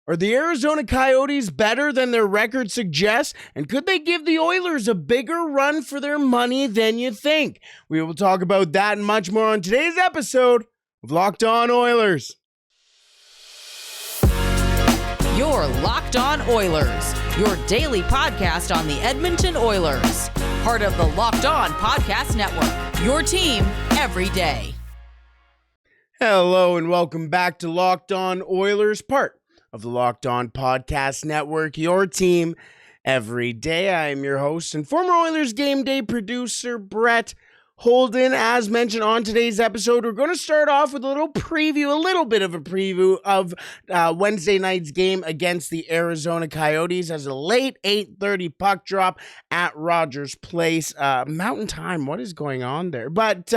Are the Arizona Coyotes better than their record suggests? And could they give the Oilers a bigger run for their money than you think? We will talk about that and much more on today's episode of Locked On Oilers. You're Locked On Oilers, your daily podcast on the Edmonton Oilers. Part of the Locked On Podcast Network, your team every day. Hello and welcome back to Locked On Oilers, part of the Locked On Podcast Network, your team every day. I am your host and former Oilers Game Day producer, Brett Holden. As mentioned on today's episode, we're going to start off with a little bit of a preview of Wednesday night's game against the Arizona Coyotes as a late 8:30 puck drop at Rogers Place. Mountain Time, what is going on there? But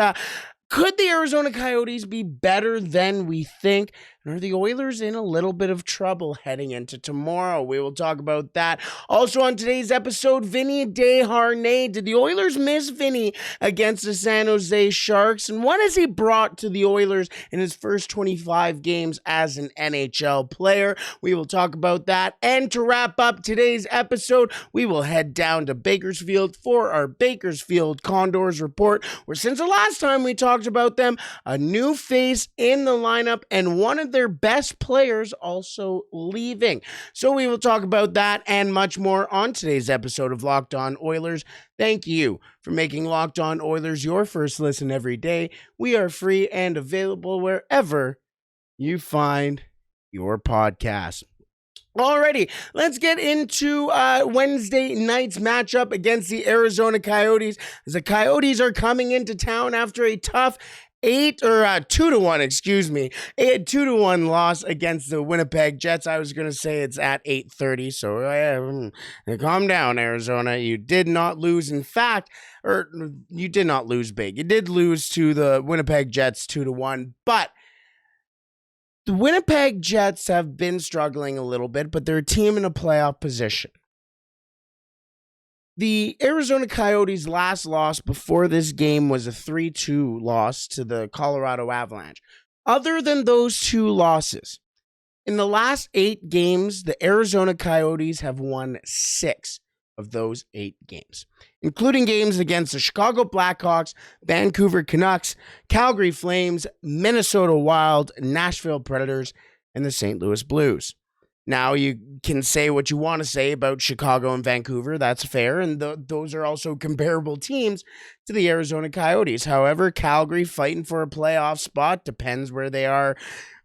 could the Arizona Coyotes be better than we think? And are the Oilers in a little bit of trouble heading into tomorrow? We will talk about that. Also on today's episode, Vincent Desharnais. Did the Oilers miss Vinny against the San Jose Sharks? And what has he brought to the Oilers in his first 25 games as an NHL player? We will talk about that. And to wrap up today's episode, we will head down to Bakersfield for our Bakersfield Condors Report, where since the last time we talked about them, a new face in the lineup and one of their best players also leaving. So we will talk about that and much more on today's episode of Locked On Oilers. Thank you for making Locked On Oilers your first listen every day. We are free and available wherever you find your podcast. Alrighty, let's get into Wednesday night's matchup against the Arizona Coyotes, as the Coyotes are coming into town after a tough 2-1 loss against the Winnipeg Jets. I was going to say it's at 8:30, so calm down, Arizona. You did not lose. In fact, you did not lose big. You did lose to the Winnipeg Jets 2-1, but the Winnipeg Jets have been struggling a little bit, but they're a team in a playoff position. The Arizona Coyotes' last loss before this game was a 3-2 loss to the Colorado Avalanche. Other than those two losses, in the last 8 games, the Arizona Coyotes have won 6 of those 8 games, including games against the Chicago Blackhawks, Vancouver Canucks, Calgary Flames, Minnesota Wild, Nashville Predators, and the St. Louis Blues. Now, you can say what you want to say about Chicago and Vancouver. That's fair, and those are also comparable teams to the Arizona Coyotes. However, Calgary fighting for a playoff spot, depends where they are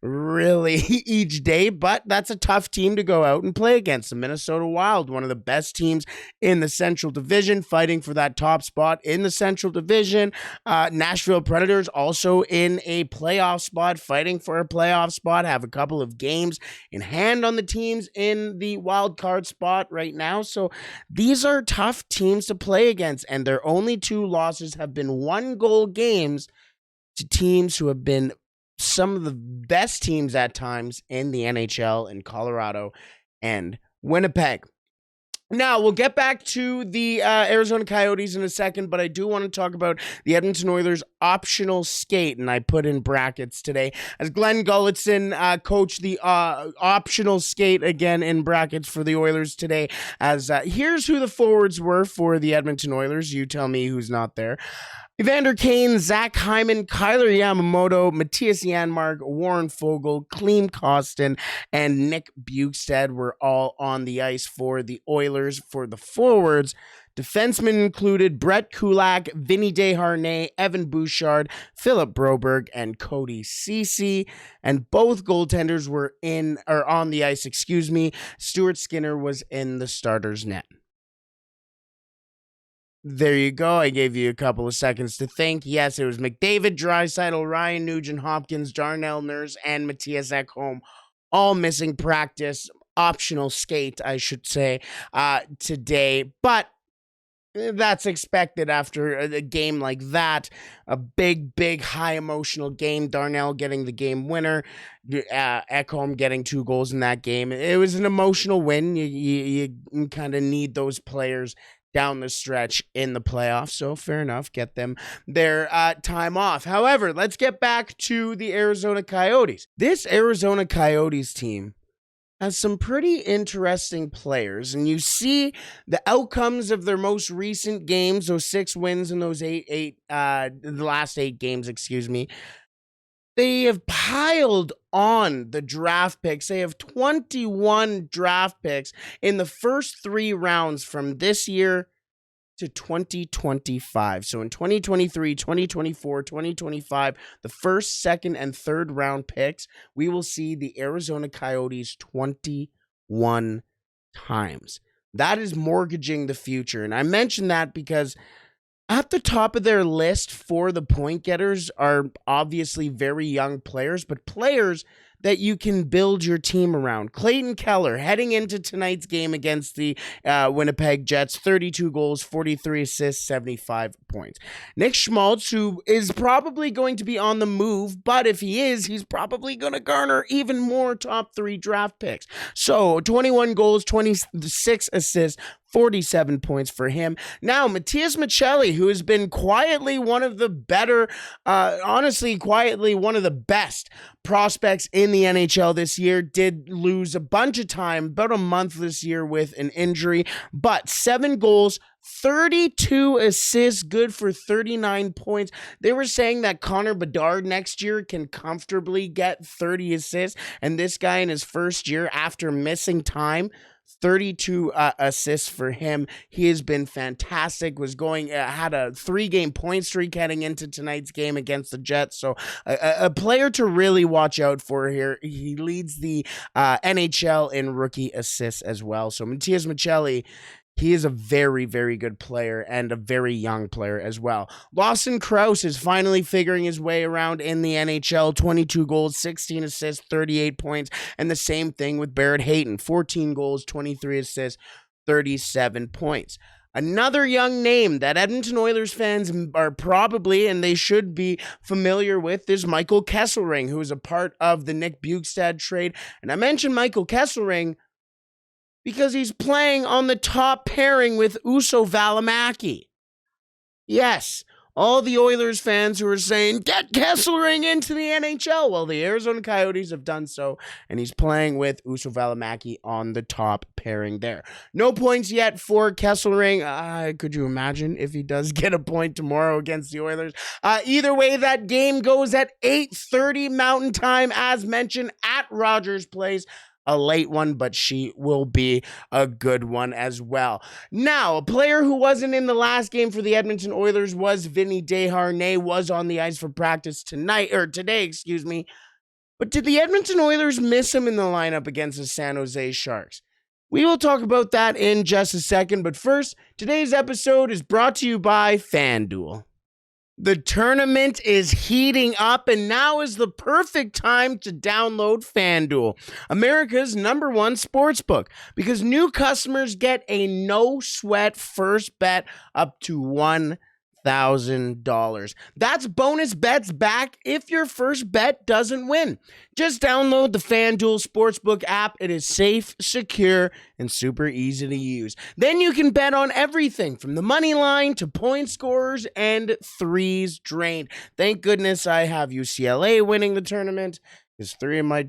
really each day, but that's a tough team to go out and play against. The Minnesota Wild, one of the best teams in the Central Division, fighting for that top spot in the Central Division. Nashville Predators also in a playoff spot, fighting for a playoff spot, have a couple of games in hand on the teams in the wild card spot right now. So these are tough teams to play against, and their only 2 losses have been 1-goal games to teams who have been some of the best teams at times in the NHL in Colorado and Winnipeg. Now, we'll get back to the Arizona Coyotes in a second, but I do want to talk about the Edmonton Oilers' optional skate, and I put in brackets today, as Glenn Gulletson coached the optional skate again in brackets for the Oilers today, as here's who the forwards were for the Edmonton Oilers. You tell me who's not there. Evander Kane, Zach Hyman, Kyler Yamamoto, Matthias Janmark, Warren Foegele, Klim Kostin, and Nick Bjugstad were all on the ice for the Oilers. For the forwards, defensemen included Brett Kulak, Vinny Desharnais, Evan Bouchard, Philip Broberg, and Cody Ceci. And both goaltenders were on the ice. Stuart Skinner was in the starter's net. There you go. I gave you a couple of seconds to think. Yes, it was McDavid, Draisaitl, Ryan Nugent-Hopkins, Darnell Nurse, and Matthias Ekholm, all missing practice. Optional skate, I should say, today. But that's expected after a game like that. A big, high emotional game. Darnell getting the game winner. Ekholm getting 2 goals in that game. It was an emotional win. You kind of need those players down the stretch in the playoffs, so fair enough, get them their time off. However, let's get back to the Arizona Coyotes. This Arizona Coyotes team has some pretty interesting players, and you see the outcomes of their most recent games, those 6 wins in those the last 8 games, excuse me. They have piled on the draft picks. They have 21 draft picks in the first 3 rounds from this year to 2025. So in 2023, 2024, 2025, the first, second, and third round picks, we will see the Arizona Coyotes 21 times. That is mortgaging the future. And I mention that because at the top of their list for the point getters are obviously very young players, but players that you can build your team around. Clayton Keller, heading into tonight's game against the Winnipeg Jets, 32 goals, 43 assists, 75 points. Nick Schmaltz, who is probably going to be on the move, but if he is, he's probably going to garner even more top 3 draft picks. So 21 goals, 26 assists, 47 points for him. Now, Matias Maccelli, who has been quietly one of the better, quietly one of the best prospects in the NHL this year, did lose a bunch of time, about a month this year with an injury, but 7 goals, 32 assists, good for 39 points. They were saying that Connor Bedard next year can comfortably get 30 assists, and this guy in his first year after missing time, 32 assists for him. He has been fantastic. Had a 3-game point streak heading into tonight's game against the Jets. So a player to really watch out for here. He leads the NHL in rookie assists as well. So Matias Maccelli, he is a very, very good player and a very young player as well. Lawson Krause is finally figuring his way around in the NHL. 22 goals, 16 assists, 38 points. And the same thing with Barrett Hayton. 14 goals, 23 assists, 37 points. Another young name that Edmonton Oilers fans are probably, and they should be familiar with, is Michael Kesselring, who is a part of the Nick Bjugstad trade. And I mentioned Michael Kesselring because he's playing on the top pairing with Uso Välimäki. Yes, all the Oilers fans who are saying, get Kesselring into the NHL. Well, the Arizona Coyotes have done so, and he's playing with Uso Välimäki on the top pairing there. No points yet for Kesselring. Could you imagine if he does get a point tomorrow against the Oilers? Either way, that game goes at 8:30 Mountain Time, as mentioned, at Rogers Place. A late one, but she will be a good one as well. Now, a player who wasn't in the last game for the Edmonton Oilers was Vincent Desharnais, was on the ice for practice today, But did the Edmonton Oilers miss him in the lineup against the San Jose Sharks? We will talk about that in just a second, but first, today's episode is brought to you by FanDuel. The tournament is heating up, and now is the perfect time to download FanDuel, America's #1 sportsbook, because new customers get a no-sweat first bet up to $1,000. That's bonus bets back if your first bet doesn't win. Just download the FanDuel Sportsbook app. It is safe, secure, and super easy to use. Then you can bet on everything from the money line to point scorers and threes drained. Thank goodness I have UCLA winning the tournament, because 3 of my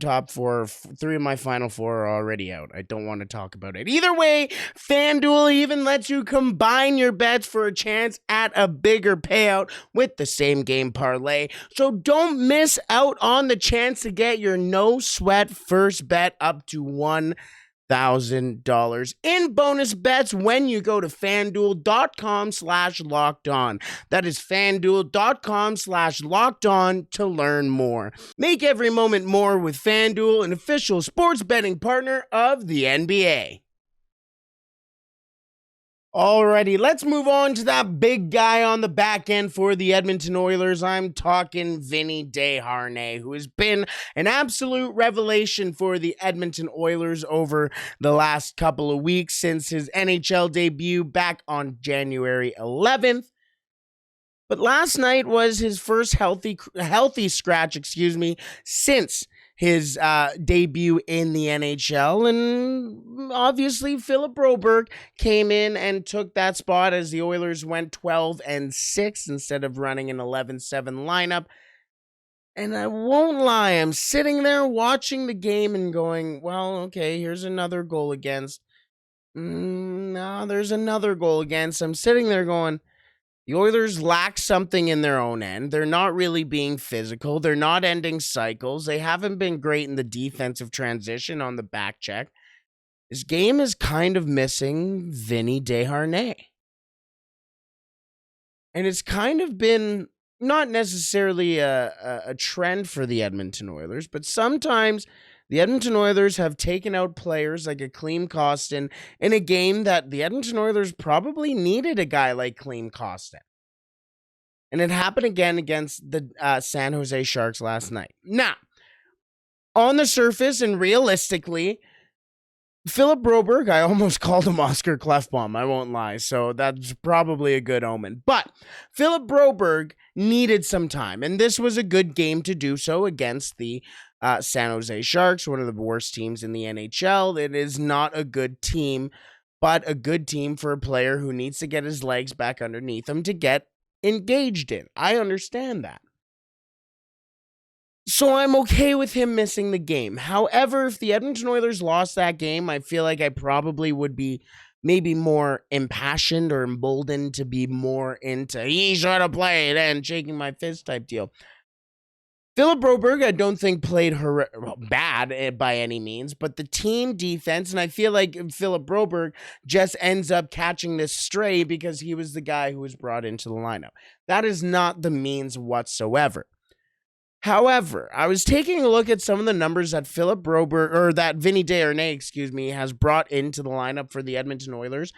final 4 are already out. I don't want to talk about it. Either way, FanDuel even lets you combine your bets for a chance at a bigger payout with the same game parlay. So don't miss out on the chance to get your no-sweat first bet up to $1,000 in bonus bets when you go to FanDuel.com/LockedOn. That is FanDuel.com/LockedOn to learn more. Make every moment more with FanDuel, an official sports betting partner of the NBA. Alrighty, let's move on to that big guy on the back end for the Edmonton Oilers. I'm talking Vincent Desharnais, who has been an absolute revelation for the Edmonton Oilers over the last couple of weeks since his NHL debut back on January 11th. But last night was his first healthy scratch, since his debut in the NHL, and obviously Philip Broberg came in and took that spot as the Oilers went 12-6 instead of running an 11-7 lineup. And I won't lie, I'm sitting there watching the game and going, well, okay, here's another goal against. No, there's another goal against. I'm sitting there going, the Oilers lack something in their own end. They're not really being physical. They're not ending cycles. They haven't been great in the defensive transition on the back check. This game is kind of missing Vinny Desharnais. And it's kind of been not necessarily a trend for the Edmonton Oilers, but sometimes the Edmonton Oilers have taken out players like a Klim Kostin in a game that the Edmonton Oilers probably needed a guy like Klim Kostin. And it happened again against the San Jose Sharks last night. Now, on the surface and realistically, Philip Broberg, I almost called him Oscar Klefbom, I won't lie, so that's probably a good omen. But Philip Broberg needed some time, and this was a good game to do so against the San Jose Sharks, one of the worst teams in the NHL. It is not a good team, but a good team for a player who needs to get his legs back underneath him to get engaged in. I understand that. So I'm okay with him missing the game. However, if the Edmonton Oilers lost that game, I feel like I probably would be maybe more impassioned or emboldened to be more into, he should have played, and shaking my fist type deal. Philip Broberg, I don't think played bad by any means, but the team defense, and I feel like Philip Broberg just ends up catching this stray because he was the guy who was brought into the lineup. That is not the means whatsoever. However, I was taking a look at some of the numbers that Philip Broberg, or that Vinny Desharnais, has brought into the lineup for the Edmonton Oilers,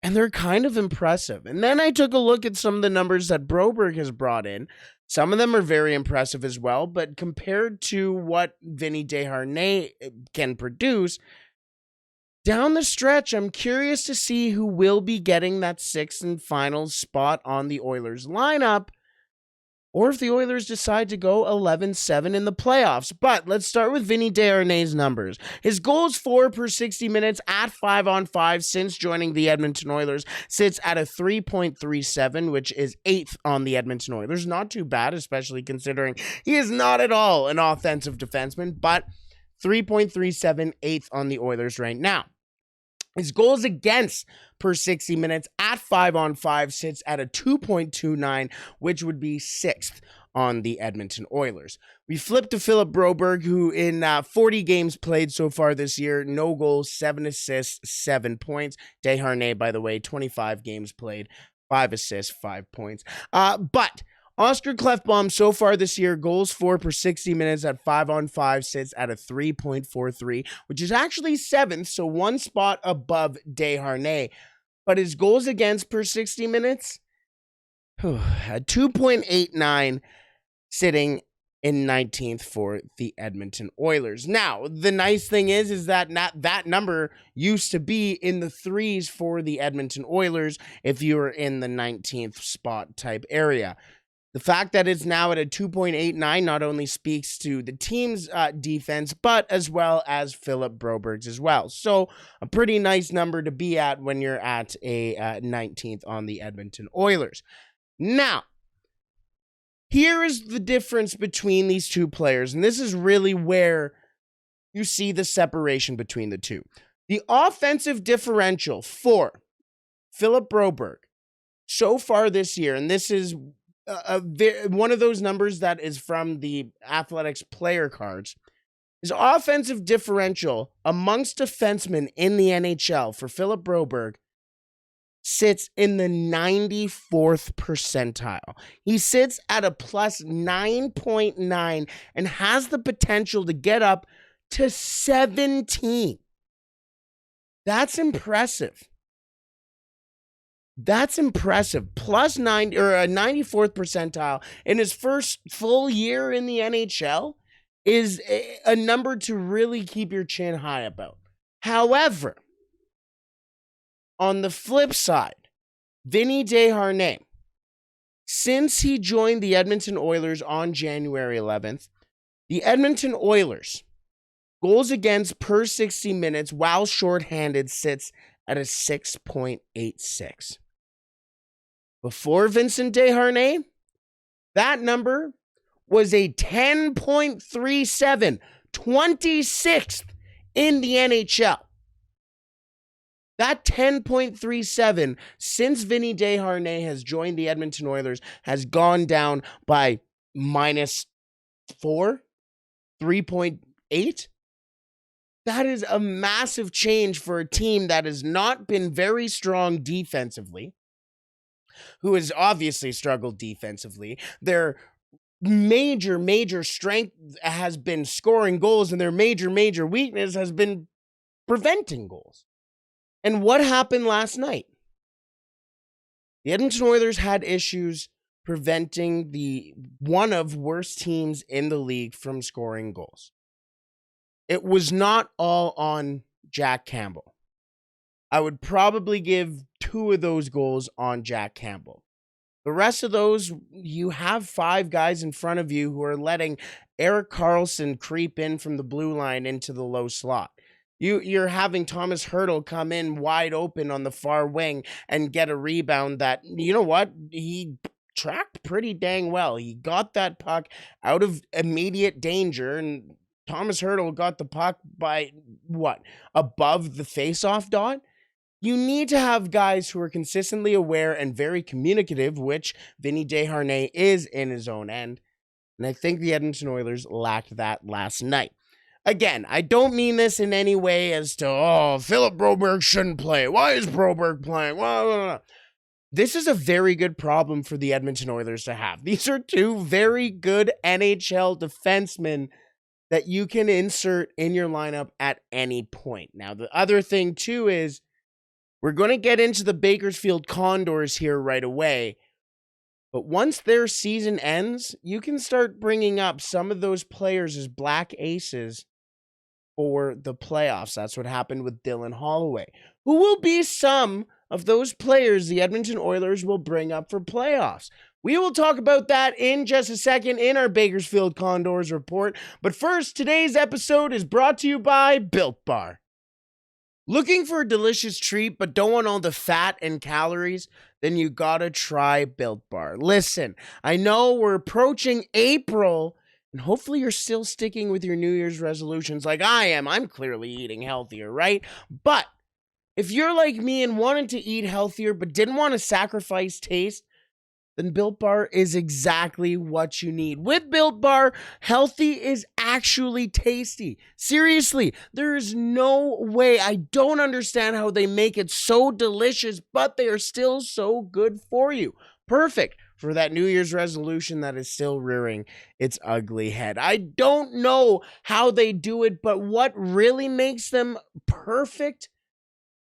and they're kind of impressive. And then I took a look at some of the numbers that Broberg has brought in. Some of them are very impressive as well, but compared to what Vinny Desharnais can produce, down the stretch, I'm curious to see who will be getting that sixth and final spot on the Oilers lineup, or if the Oilers decide to go 11-7 in the playoffs. But let's start with Vinny Desharnais' numbers. His goals for per 60 minutes at 5-on-5 since joining the Edmonton Oilers sits at a 3.37, which is 8th on the Edmonton Oilers. Not too bad, especially considering he is not at all an offensive defenseman, but 3.37, 8th on the Oilers right now. His goals against per 60 minutes at 5-on-5 sits at a 2.29, which would be 6th on the Edmonton Oilers. We flip to Philip Broberg, who in 40 games played so far this year, no goals, 7 assists, 7 points. Desharnais, by the way, 25 games played, 5 assists, 5 points. But Oscar Klefbom so far this year, goals for per 60 minutes at 5-on-5 sits at a 3.43, which is actually 7th, so one spot above Desharnais. But his goals against per 60 minutes, at 2.89, sitting in 19th for the Edmonton Oilers. Now, the nice thing is that that number used to be in the 3s for the Edmonton Oilers if you were in the 19th spot type area. The fact that it's now at a 2.89 not only speaks to the team's defense, but as well as Philip Broberg's as well. So a pretty nice number to be at when you're at a 19th on the Edmonton Oilers. Now, here is the difference between these two players, and this is really where you see the separation between the two. The offensive differential for Philip Broberg so far this year, and this is one of those numbers that is from the Athletics player cards. His offensive differential amongst defensemen in the NHL for Philip Broberg sits in the 94th percentile. He sits at a plus 9.9 and has the potential to get up to 17. That's impressive. That's impressive. Plus 9 or a 94th percentile in his first full year in the NHL is a number to really keep your chin high about. However, on the flip side, Vinny Desharnais, since he joined the Edmonton Oilers on January 11th, the Edmonton Oilers goals against per 60 minutes while shorthanded sits at a 6.86. Before Vincent Desharnais, that number was a 10.37, 26th in the NHL. That 10.37 since Vinny Desharnais has joined the Edmonton Oilers has gone down by -4, 3.8. That is a massive change for a team that has not been very strong defensively, who has obviously struggled defensively. Their major strength has been scoring goals, and their major weakness has been preventing goals. And what happened last night? The Edmonton Oilers had issues preventing the one of worst teams in the league from scoring goals. It was not all on Jack Campbell. I would probably give 2 of those goals on Jack Campbell. The rest of those, you have 5 guys in front of you who are letting Erik Karlsson creep in from the blue line into the low slot. You're having Thomas Hertl come in wide open on the far wing and get a rebound that, you know what, he tracked pretty dang well. He got that puck out of immediate danger, and Thomas Hertl got the puck by, above the faceoff dot? You need to have guys who are consistently aware and very communicative, which Vinny Desharnais is in his own end. And I think the Edmonton Oilers lacked that last night. Again, I don't mean this in any way as to, Philip Broberg shouldn't play. Why is Broberg playing? Well, this is a very good problem for the Edmonton Oilers to have. These are 2 very good NHL defensemen that you can insert in your lineup at any point. Now, the other thing, too, is we're going to get into the Bakersfield Condors here right away. But once their season ends, you can start bringing up some of those players as Black Aces for the playoffs. That's what happened with Dylan Holloway. Who will be some of those players the Edmonton Oilers will bring up for playoffs? We will talk about that in just a second in our Bakersfield Condors report. But first, today's episode is brought to you by Built Bar. Looking for a delicious treat but don't want all the fat and calories? Then you gotta try Built Bar. Listen, I know we're approaching April, and hopefully you're still sticking with your New Year's resolutions like I am. I'm clearly eating healthier, right? But if you're like me and wanted to eat healthier but didn't want to sacrifice taste, then Built Bar is exactly what you need. With Built Bar, healthy is actually tasty. Seriously, there is no way. I don't understand how they make it so delicious, but they are still so good for you. Perfect for that New Year's resolution that is still rearing its ugly head. I don't know how they do it, but what really makes them perfect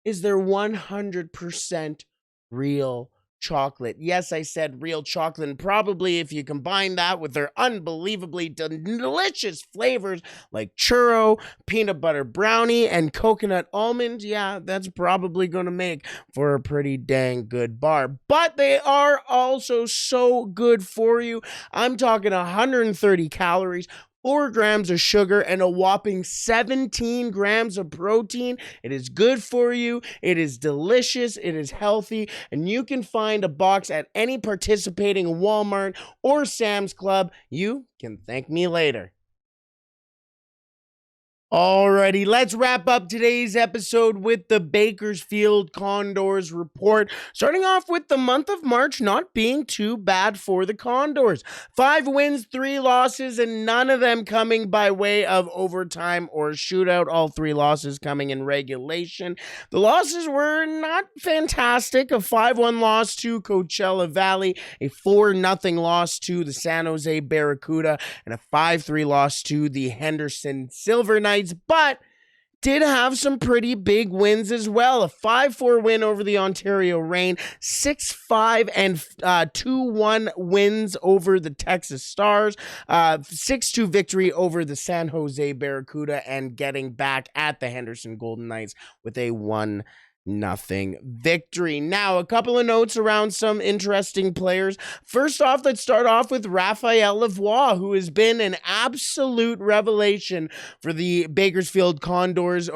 is their 100% real chocolate. Yes, I said real chocolate, and probably if you combine that with their unbelievably delicious flavors like churro, peanut butter brownie, and coconut almond, yeah, that's probably going to make for a pretty dang good bar. But they are also so good for you. I'm talking 130 calories, 4 grams of sugar, and a whopping 17 grams of protein. It is good for you. It is delicious. It is healthy. And you can find a box at any participating Walmart or Sam's Club. You can thank me later. Alrighty, let's wrap up today's episode with the Bakersfield Condors report. Starting off with the month of March not being too bad for the Condors. 5 wins, 3 losses, and none of them coming by way of overtime or shootout. All 3 losses coming in regulation. The losses were not fantastic. A 5-1 loss to Coachella Valley, a 4-0 loss to the San Jose Barracuda, and a 5-3 loss to the Henderson Silver Knights. But did have some pretty big wins as well. A 5-4 win over the Ontario Reign, 6-5 and 2-1 wins over the Texas Stars, 6-2 victory over the San Jose Barracuda, and getting back at the Henderson Golden Knights with a 1-0 victory. Now, a couple of notes around some interesting players. First off, let's start off with Raphael Lavoie, who has been an absolute revelation for the Bakersfield Condors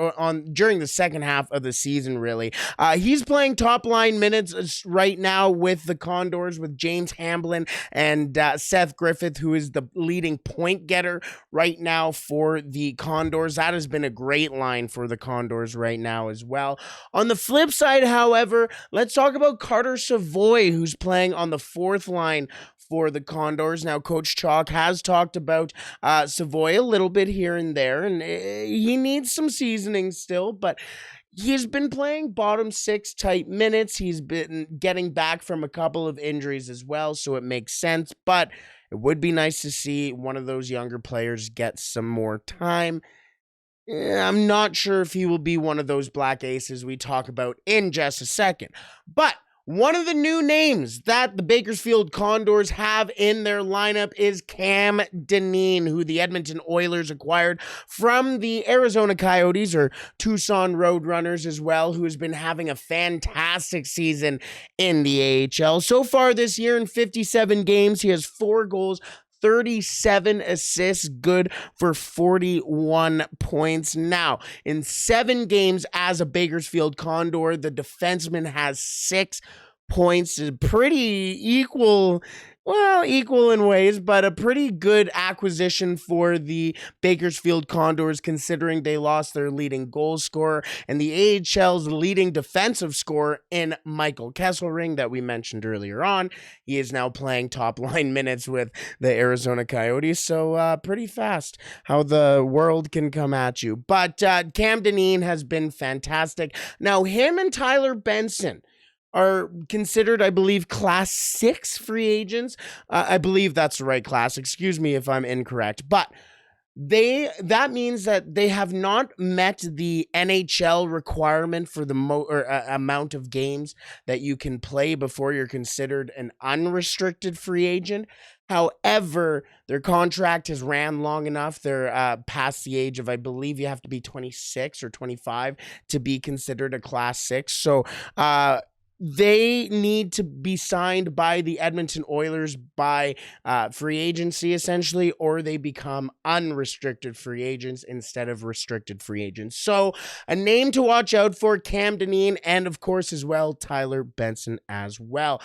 during the second half of the season, really. He's playing top-line minutes right now with the Condors, with James Hamblin and Seth Griffith, who is the leading point getter right now for the Condors. That has been a great line for the Condors right now as well. On the flip side, however, let's talk about Carter Savoy, who's playing on the fourth line for the Condors. Now, Coach Chalk has talked about Savoy a little bit here and there, and he needs some seasoning still, but he's been playing bottom six type minutes. He's been getting back from a couple of injuries as well, so it makes sense, but it would be nice to see one of those younger players get some more time. I'm not sure if he will be one of those Black Aces we talk about in just a second. But one of the new names that the Bakersfield Condors have in their lineup is Cam Dineen, who the Edmonton Oilers acquired from the Arizona Coyotes, or Tucson Roadrunners as well, who has been having a fantastic season in the AHL. So far this year, in 57 games, he has 4 goals, 37 assists, good for 41 points. Now, in 7 games as a Bakersfield Condor, the defenseman has 6 points. Pretty equal in ways, but a pretty good acquisition for the Bakersfield Condors, considering they lost their leading goal scorer and the AHL's leading defensive scorer in Michael Kesselring that we mentioned earlier on. He is now playing top line minutes with the Arizona Coyotes, so pretty fast how the world can come at you. But Cam Dineen has been fantastic. Now, him and Tyler Benson are considered, I believe, Class 6 free agents. I believe that's the right class. Excuse me if I'm incorrect. But that means that they have not met the NHL requirement for the amount of games that you can play before you're considered an unrestricted free agent. However, their contract has ran long enough. They're past the age of, I believe you have to be 26 or 25 to be considered a Class 6. So, they need to be signed by the Edmonton Oilers by free agency, essentially, or they become unrestricted free agents instead of restricted free agents. So a name to watch out for, Cam Dineen, and of course as well, Tyler Benson as well.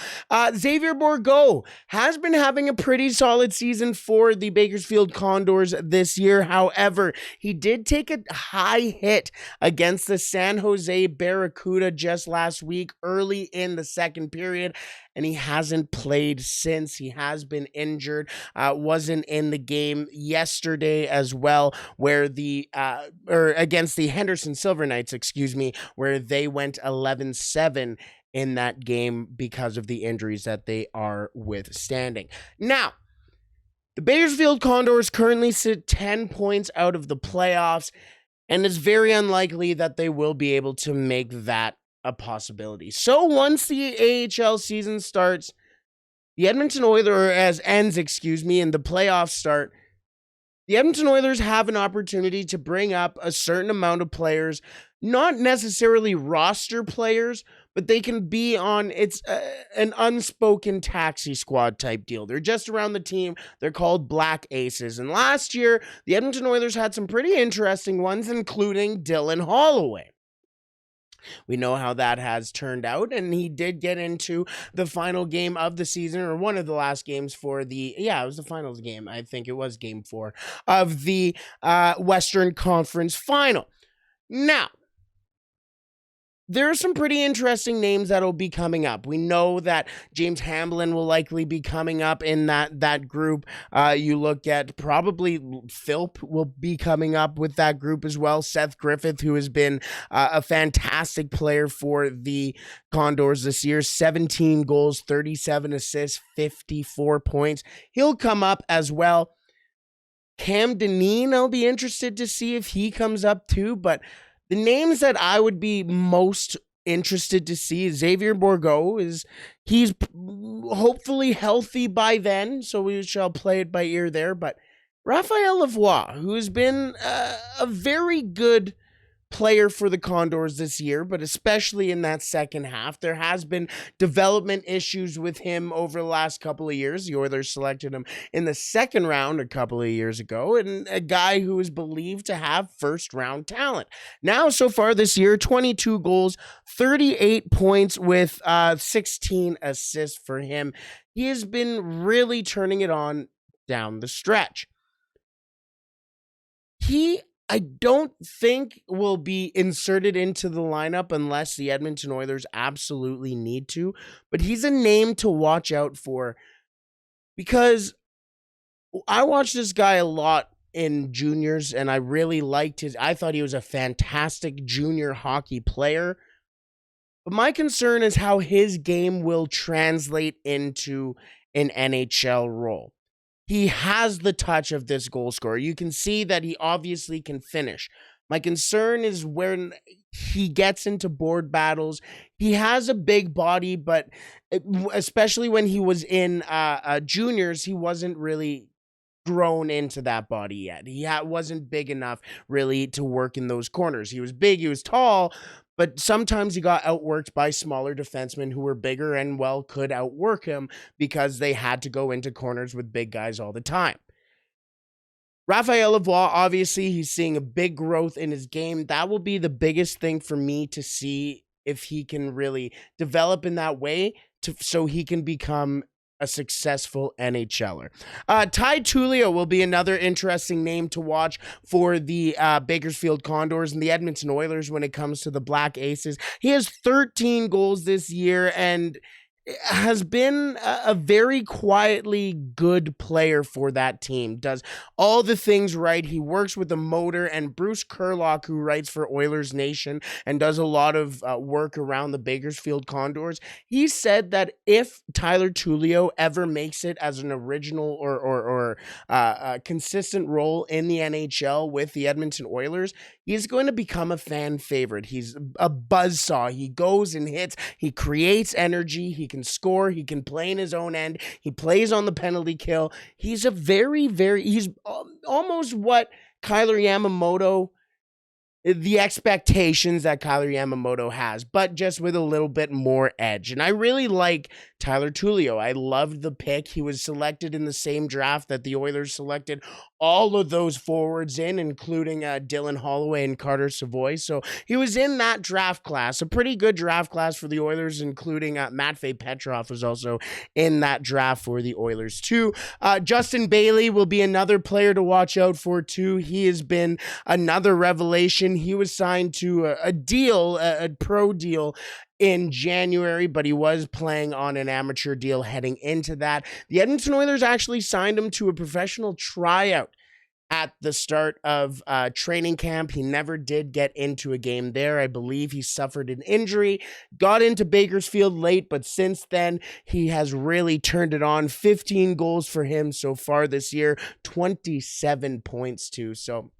Xavier Bourgault has been having a pretty solid season for the Bakersfield Condors this year. However, he did take a high hit against the San Jose Barracuda just last week, early in the second period, and he hasn't played since. He has been injured. Wasn't in the game yesterday as well, where against the Henderson Silver Knights, where they went 11-7 in that game because of the injuries that they are withstanding. Now, the Bakersfield Condors currently sit 10 points out of the playoffs, and it's very unlikely that they will be able to make that a possibility. So once the AHL season starts, the Edmonton Oilers and the playoffs start, the Edmonton Oilers have an opportunity to bring up a certain amount of players, not necessarily roster players, but they can be on, an unspoken taxi squad type deal. They're just around the team. They're called Black Aces. And last year, the Edmonton Oilers had some pretty interesting ones, including Dylan Holloway. We know how that has turned out, and he did get into the final game of the season, or one of the last games for it was the finals game. I think it was game 4 of the Western Conference Final. Now, there are some pretty interesting names that'll be coming up. We know that James Hamblin will likely be coming up in that group. You look at probably Philp will be coming up with that group as well. Seth Griffith, who has been a fantastic player for the Condors this year, 17 goals, 37 assists, 54 points. He'll come up as well. Cam Dineen, I'll be interested to see if he comes up too, but the names that I would be most interested to see, Xavier Bourgault, he's hopefully healthy by then, so we shall play it by ear there. But Raphael Lavoie, who has been a very good player for the Condors this year, but especially in that second half. There has been development issues with him over the last couple of years. The Oilers selected him in the second round a couple of years ago, and a guy who is believed to have first-round talent. Now, so far this year, 22 goals, 38 points with 16 assists for him. He has been really turning it on down the stretch. I don't think will be inserted into the lineup unless the Edmonton Oilers absolutely need to, but he's a name to watch out for because I watched this guy a lot in juniors and I really liked I thought he was a fantastic junior hockey player, but my concern is how his game will translate into an NHL role. He has the touch of this goal scorer. You can see that he obviously can finish. My concern is when he gets into board battles. He has a big body, but especially when he was in juniors, he wasn't really grown into that body yet. He wasn't big enough really to work in those corners. He was big, he was tall, but sometimes he got outworked by smaller defensemen who were bigger and, well, could outwork him because they had to go into corners with big guys all the time. Raphael Lavoie, obviously, he's seeing a big growth in his game. That will be the biggest thing for me to see if he can really develop in that way so he can become a successful NHLer. Ty Tullio will be another interesting name to watch for the Bakersfield Condors and the Edmonton Oilers when it comes to the Black Aces. He has 13 goals this year and has been a very quietly good player for that team. Does all the things right. He works with the motor, and Bruce Kurlock, who writes for Oilers Nation and does a lot of work around the Bakersfield Condors, he said that if Tyler Tullio ever makes it as an original or a consistent role in the NHL with the Edmonton Oilers, he's going to become a fan favorite. He's a buzzsaw. He goes and hits. He creates energy. He can score. He can play in his own end. He plays on the penalty kill. He's a he's almost what Kyler Yamamoto, the expectations that Kyler Yamamoto has, but just with a little bit more edge. And I really like Tyler Tullio. I loved the pick. He was selected in the same draft that the Oilers selected all of those forwards in, including Dylan Holloway and Carter Savoy. So he was in that draft class, a pretty good draft class for the Oilers, including Matvei Petrov was also in that draft for the Oilers too. Justin Bailey will be another player to watch out for too. He has been another revelation. He was signed to a pro deal in January, but he was playing on an amateur deal heading into that. The Edmonton Oilers actually signed him to a professional tryout at the start of training camp. He never did get into a game there. I believe he suffered an injury, got into Bakersfield late, but since then he has really turned it on. 15 goals for him so far this year, 27 points too. So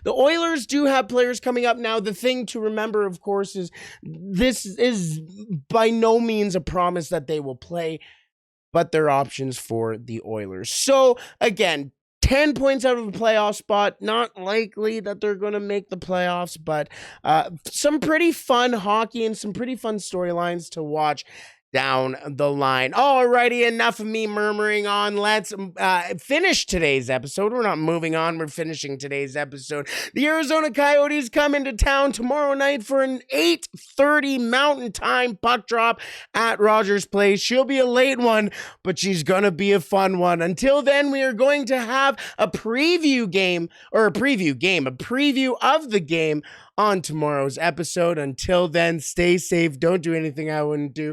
the Oilers do have players coming up now. The thing to remember, of course, is this is by no means a promise that they will play, but they're options for the Oilers. So, again, 10 points out of a playoff spot. Not likely that they're going to make the playoffs, but some pretty fun hockey and some pretty fun storylines to watch down the line. Alrighty, enough of me murmuring on. Let's finish today's episode. We're not moving on. We're finishing today's episode. The Arizona Coyotes come into town tomorrow night for an 8:30 Mountain Time puck drop at Rogers Place. She'll be a late one, but she's going to be a fun one. Until then, we are going to have a preview of the game on tomorrow's episode. Until then, stay safe. Don't do anything I wouldn't do.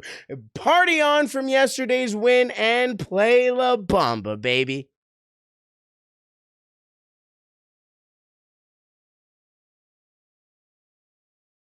Party on from yesterday's win and play La Bamba, baby.